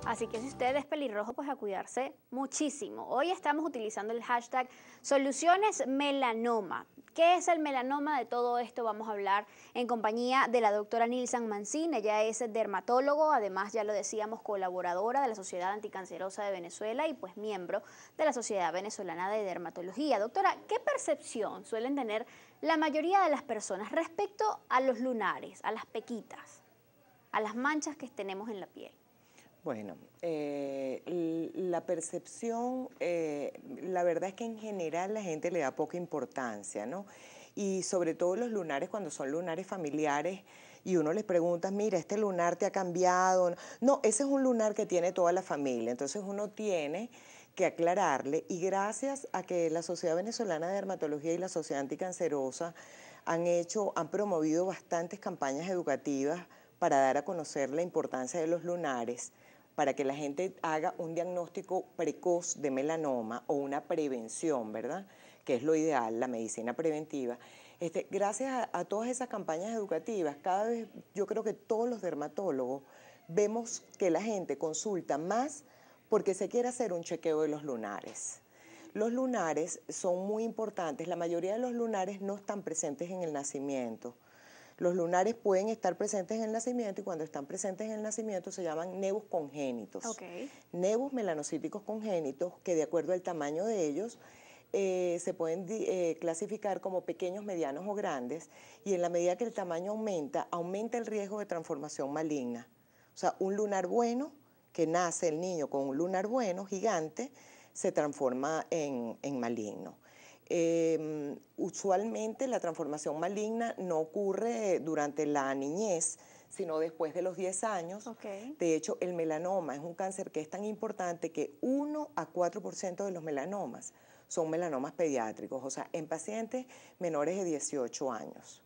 Así que si usted es pelirrojo, pues a cuidarse muchísimo. Hoy estamos utilizando el hashtag Soluciones Melanoma. ¿Qué es el melanoma? De todo esto vamos a hablar en compañía de la doctora Nilsan Mancín. Ella es dermatólogo, además ya lo decíamos, colaboradora de la Sociedad Anticancerosa de Venezuela y pues miembro de la Sociedad Venezolana de Dermatología. Doctora, ¿qué percepción suelen tener la mayoría de las personas respecto a los lunares, a las pequitas, a las manchas que tenemos en la piel? Bueno, la percepción, la verdad es que en general la gente le da poca importancia, ¿no? Y sobre todo los lunares, cuando son lunares familiares y uno les pregunta, mira, este lunar te ha cambiado. No, ese es un lunar que tiene toda la familia, entonces uno tiene que aclararle, y gracias a que la Sociedad Venezolana de Dermatología y la Sociedad Anticancerosa han promovido bastantes campañas educativas para dar a conocer la importancia de los lunares, para que la gente haga un diagnóstico precoz de melanoma o una prevención, ¿verdad? Que es lo ideal, la medicina preventiva. Gracias a todas esas campañas educativas, cada vez yo creo que todos los dermatólogos vemos que la gente consulta más porque se quiere hacer un chequeo de los lunares. Los lunares son muy importantes, la mayoría de los lunares no están presentes en el nacimiento. Los lunares pueden estar presentes en el nacimiento y cuando están presentes en el nacimiento se llaman nevus congénitos. Okay. Nevus melanocíticos congénitos que de acuerdo al tamaño de ellos se pueden clasificar como pequeños, medianos o grandes, y en la medida que el tamaño aumenta el riesgo de transformación maligna. O sea, un lunar bueno, que nace el niño con un lunar bueno, gigante, se transforma en maligno. Usualmente la transformación maligna no ocurre durante la niñez, sino después de los 10 años. Okay. De hecho, el melanoma es un cáncer que es tan importante que 1 a 4% de los melanomas son melanomas pediátricos, o sea, en pacientes menores de 18 años.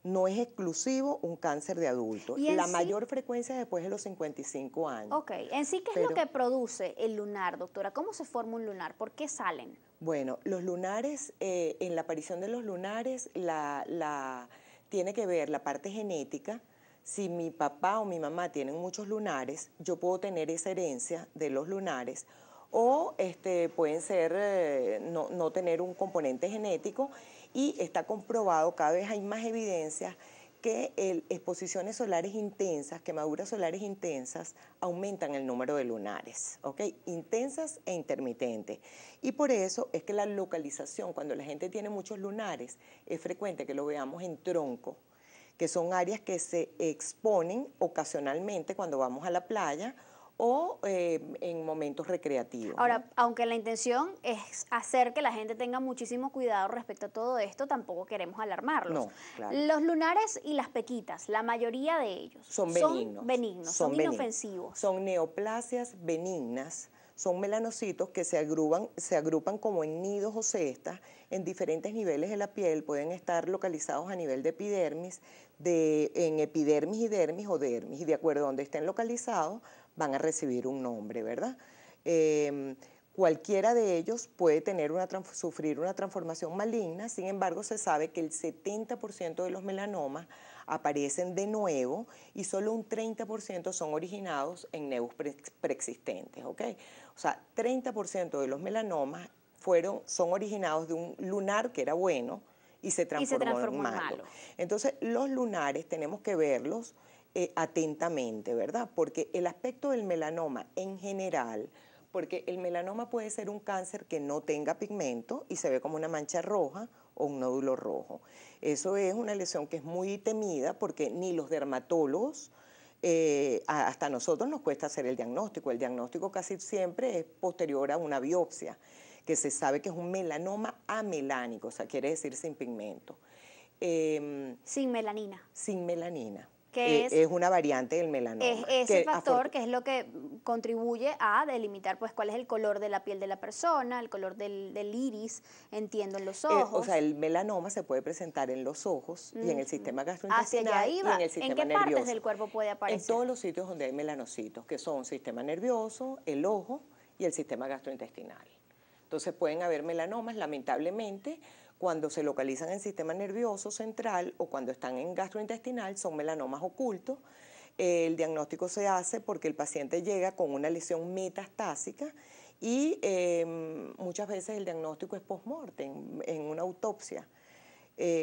No es exclusivo un cáncer de adultos. La mayor frecuencia es después de los 55 años. Ok, en sí, ¿qué es lo que produce el lunar, doctora? ¿Cómo se forma un lunar? ¿Por qué salen? Bueno, los lunares, en la aparición de los lunares, tiene que ver la parte genética. Si mi papá o mi mamá tienen muchos lunares, yo puedo tener esa herencia de los lunares, o pueden ser no tener un componente genético, y está comprobado, cada vez hay más evidencias que exposiciones solares intensas, quemaduras solares intensas, aumentan el número de lunares, ¿ok? Intensas e intermitentes. Y por eso es que la localización, cuando la gente tiene muchos lunares, es frecuente que lo veamos en tronco, que son áreas que se exponen ocasionalmente cuando vamos a la playa o en momentos recreativos. Ahora, ¿no? aunque la intención es hacer que la gente tenga muchísimo cuidado respecto a todo esto, tampoco queremos alarmarlos. No, claro. Los lunares y las pequitas, la mayoría de ellos son benignos, son inofensivos. Son neoplasias benignas, son melanocitos que se agrupan como en nidos o cestas en diferentes niveles de la piel, pueden estar localizados a nivel de epidermis, en epidermis y dermis o dermis, y de acuerdo a donde estén localizados van a recibir un nombre, ¿verdad? Cualquiera de ellos puede sufrir una transformación maligna, sin embargo se sabe que el 70% de los melanomas aparecen de nuevo y solo un 30% son originados en nevus preexistentes, ¿ok? O sea, 30% de los melanomas son originados de un lunar que era bueno y se transformó en malo. Entonces, los lunares tenemos que verlos atentamente, ¿verdad? Porque el aspecto del melanoma en general, porque el melanoma puede ser un cáncer que no tenga pigmento y se ve como una mancha roja o un nódulo rojo. Eso es una lesión que es muy temida porque ni los dermatólogos, hasta a nosotros nos cuesta hacer el diagnóstico. El diagnóstico casi siempre es posterior a una biopsia, que se sabe que es un melanoma amelánico, o sea, quiere decir sin pigmento. Sin melanina. Sin melanina. Que es una variante del melanoma. Es ese factor que es lo que contribuye a delimitar pues cuál es el color de la piel de la persona, el color del iris, entiendo, en los ojos. O sea, el melanoma se puede presentar en los ojos y en el sistema gastrointestinal hacia allá iba. y en el sistema nervioso. ¿En qué partes del cuerpo puede aparecer? En todos los sitios donde hay melanocitos, que son sistema nervioso, el ojo y el sistema gastrointestinal. Entonces pueden haber melanomas, lamentablemente, cuando se localizan en el sistema nervioso central o cuando están en gastrointestinal, son melanomas ocultos El diagnóstico se hace porque el paciente llega con una lesión metastásica y muchas veces el diagnóstico es post-mortem, en una autopsia.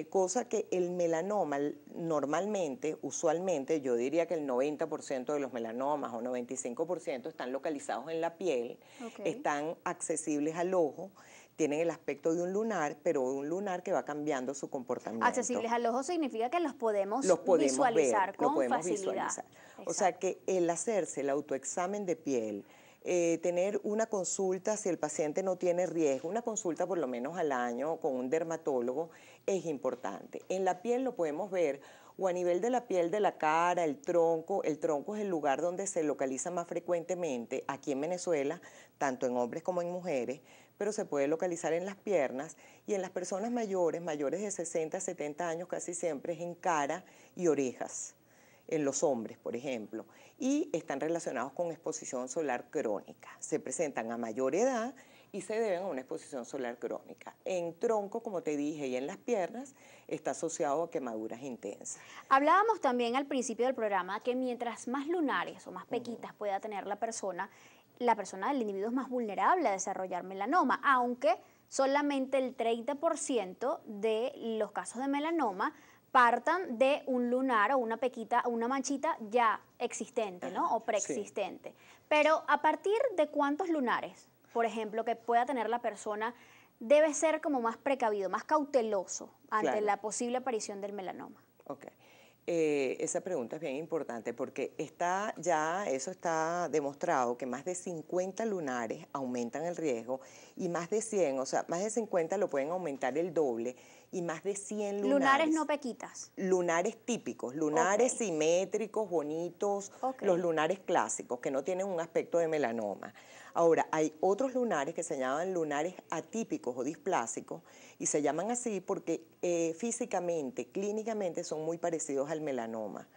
Cosa que el melanoma normalmente, usualmente, yo diría que el 90% de los melanomas o 95% están localizados en la piel, están accesibles al ojo, tienen el aspecto de un lunar, pero un lunar que va cambiando su comportamiento. Accesibles al ojo significa que los podemos ver, visualizar con lo podemos facilidad. Visualizar. O sea que el hacerse el autoexamen de piel, tener una consulta si el paciente no tiene riesgo, una consulta por lo menos al año con un dermatólogo es importante. En la piel lo podemos ver o a nivel de la piel de la cara, el tronco es el lugar donde se localiza más frecuentemente aquí en Venezuela, tanto en hombres como en mujeres, pero se puede localizar en las piernas y en las personas mayores de 60 a 70 años casi siempre es en cara y orejas. En los hombres, por ejemplo, y están relacionados con exposición solar crónica. Se presentan a mayor edad y se deben a una exposición solar crónica. En tronco, como te dije, y en las piernas, está asociado a quemaduras intensas. Hablábamos también al principio del programa que mientras más lunares o más pequitas pueda tener la persona del individuo es más vulnerable a desarrollar melanoma, aunque solamente el 30% de los casos de melanoma partan de un lunar o una pequita, una manchita ya existente, ¿no? O preexistente. Sí. Pero ¿a partir de cuántos lunares, por ejemplo, que pueda tener la persona, debe ser como más precavido, más cauteloso ante la posible aparición del melanoma? Ok. Esa pregunta es bien importante porque eso está demostrado que más de 50 lunares aumentan el riesgo y más de 100, o sea, más de 50 lo pueden aumentar el doble y más de 100 lunares. Lunares no pequitas. Lunares típicos, lunares simétricos, bonitos, los lunares clásicos que no tienen un aspecto de melanoma. Ahora, hay otros lunares que se llaman lunares atípicos o displásicos y se llaman así porque físicamente, clínicamente son muy parecidos al melanoma.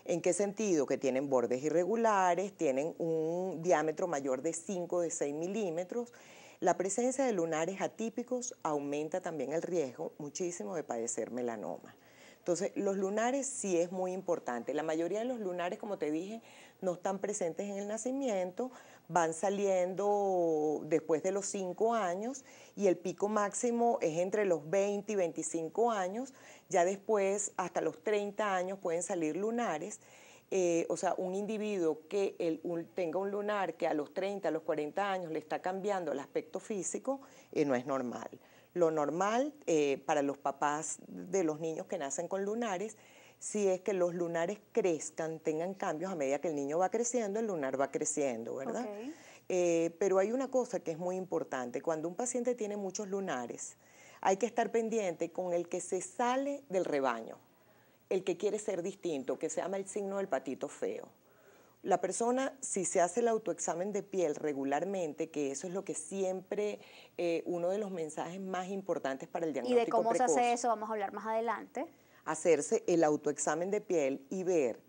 ¿En qué sentido? Que tienen bordes irregulares, tienen un diámetro mayor de 5 de 6 milímetros. La presencia de lunares atípicos aumenta también el riesgo muchísimo de padecer melanoma. Entonces, los lunares sí es muy importante. La mayoría de los lunares, como te dije, no están presentes en el nacimiento, van saliendo después de los 5 años y el pico máximo es entre los 20 y 25 años. Ya después, hasta los 30 años, pueden salir lunares. O sea, un individuo que tenga un lunar que a los 30, a los 40 años le está cambiando el aspecto físico, no es normal. Lo normal para los papás de los niños que nacen con lunares, sí es que los lunares crezcan, tengan cambios a medida que el niño va creciendo, el lunar va creciendo, ¿verdad? Pero hay una cosa que es muy importante. Cuando un paciente tiene muchos lunares, hay que estar pendiente con el que se sale del rebaño, el que quiere ser distinto, que se llama el signo del patito feo. La persona, si se hace el autoexamen de piel regularmente, que eso es lo que siempre, uno de los mensajes más importantes para el diagnóstico precoz. ¿Y de cómo se hace eso? Vamos a hablar más adelante. Hacerse el autoexamen de piel y ver,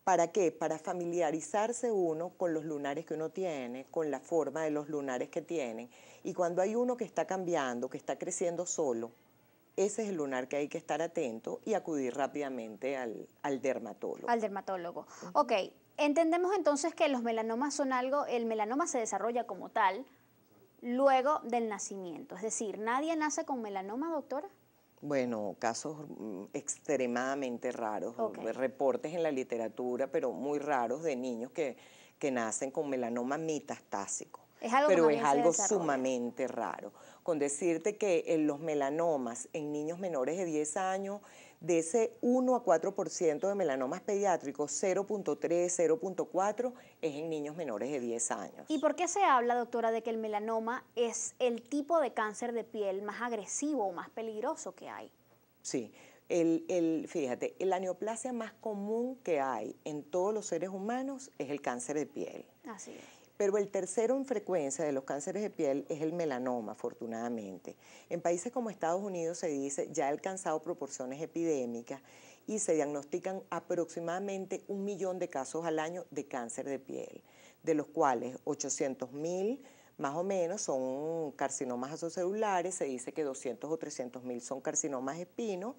¿para qué? Para familiarizarse uno con los lunares que uno tiene, con la forma de los lunares que tienen. Y cuando hay uno que está cambiando, que está creciendo solo, ese es el lunar que hay que estar atento y acudir rápidamente al dermatólogo. Al dermatólogo. Ok, entendemos entonces que los melanomas son el melanoma se desarrolla como tal luego del nacimiento. Es decir, ¿nadie nace con melanoma, doctora? Bueno, casos extremadamente raros, reportes en la literatura, pero muy raros de niños que nacen con melanoma metastásico. Pero es algo sumamente raro. Con decirte que en los melanomas en niños menores de 10 años, de ese 1 a 4% de melanomas pediátricos, 0.3, 0.4 es en niños menores de 10 años. ¿Y por qué se habla, doctora, de que el melanoma es el tipo de cáncer de piel más agresivo o más peligroso que hay? Sí. Fíjate, la neoplasia más común que hay en todos los seres humanos es el cáncer de piel. Así es. Pero el tercero en frecuencia de los cánceres de piel es el melanoma, afortunadamente. En países como Estados Unidos se dice ya ha alcanzado proporciones epidémicas y se diagnostican aproximadamente 1 millón de casos al año de cáncer de piel, de los cuales 800.000 más o menos son carcinomas asocelulares, se dice que 200 o 300.000 son carcinomas espinos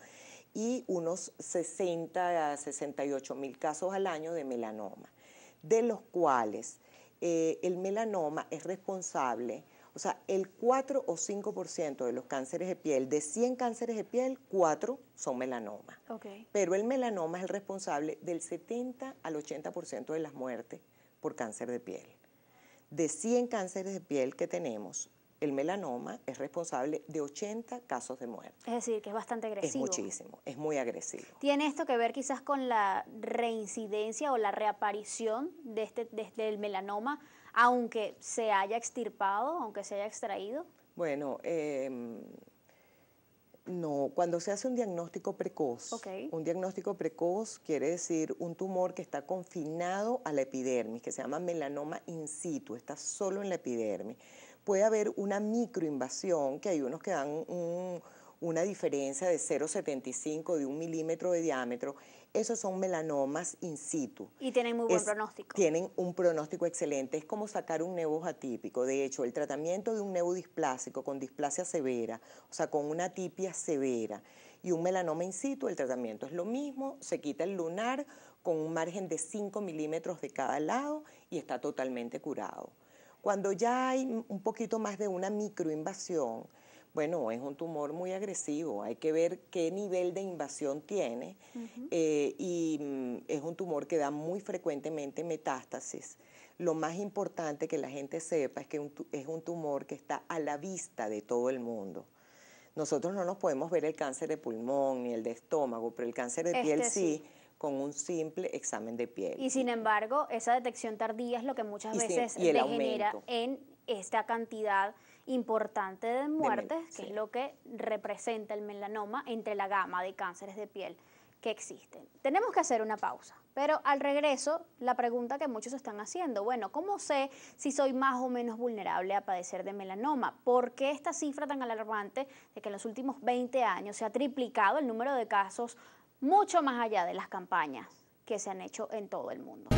y unos 60 a 68.000 casos al año de melanoma, de los cuales el melanoma es responsable, o sea, el 4 o 5% de los cánceres de piel, de 100 cánceres de piel, 4 son melanoma. Okay. Pero el melanoma es el responsable del 70 al 80% de las muertes por cáncer de piel. De 100 cánceres de piel que tenemos, el melanoma es responsable de 80 casos de muerte. Es decir, que es bastante agresivo. Es muchísimo, es muy agresivo. ¿Tiene esto que ver quizás con la reincidencia o la reaparición del melanoma, aunque se haya extirpado, aunque se haya extraído? Bueno, no, cuando se hace un diagnóstico precoz, un diagnóstico precoz quiere decir un tumor que está confinado a la epidermis, que se llama melanoma in situ, está solo en la epidermis. Puede haber una microinvasión, que hay unos que dan una diferencia de 0,75, de 1 milímetro de diámetro. Esos son melanomas in situ. Y tienen muy buen pronóstico. Tienen un pronóstico excelente. Es como sacar un nevo atípico. De hecho, el tratamiento de un nevo displásico con displasia severa, o sea, con una atipia severa, y un melanoma in situ, el tratamiento es lo mismo. Se quita el lunar con un margen de 5 milímetros de cada lado y está totalmente curado. Cuando ya hay un poquito más de una microinvasión, bueno, es un tumor muy agresivo, hay que ver qué nivel de invasión tiene y es un tumor que da muy frecuentemente metástasis. Lo más importante que la gente sepa es que es un tumor que está a la vista de todo el mundo. Nosotros no nos podemos ver el cáncer de pulmón ni el de estómago, pero el cáncer de piel sí, con un simple examen de piel. Y sin embargo, esa detección tardía es lo que muchas veces degenera en esta cantidad importante de muertes, que es lo que representa el melanoma entre la gama de cánceres de piel que existen. Tenemos que hacer una pausa, pero al regreso, la pregunta que muchos están haciendo, bueno, ¿cómo sé si soy más o menos vulnerable a padecer de melanoma? ¿Por qué esta cifra tan alarmante de que en los últimos 20 años se ha triplicado el número de casos mucho más allá de las campañas que se han hecho en todo el mundo?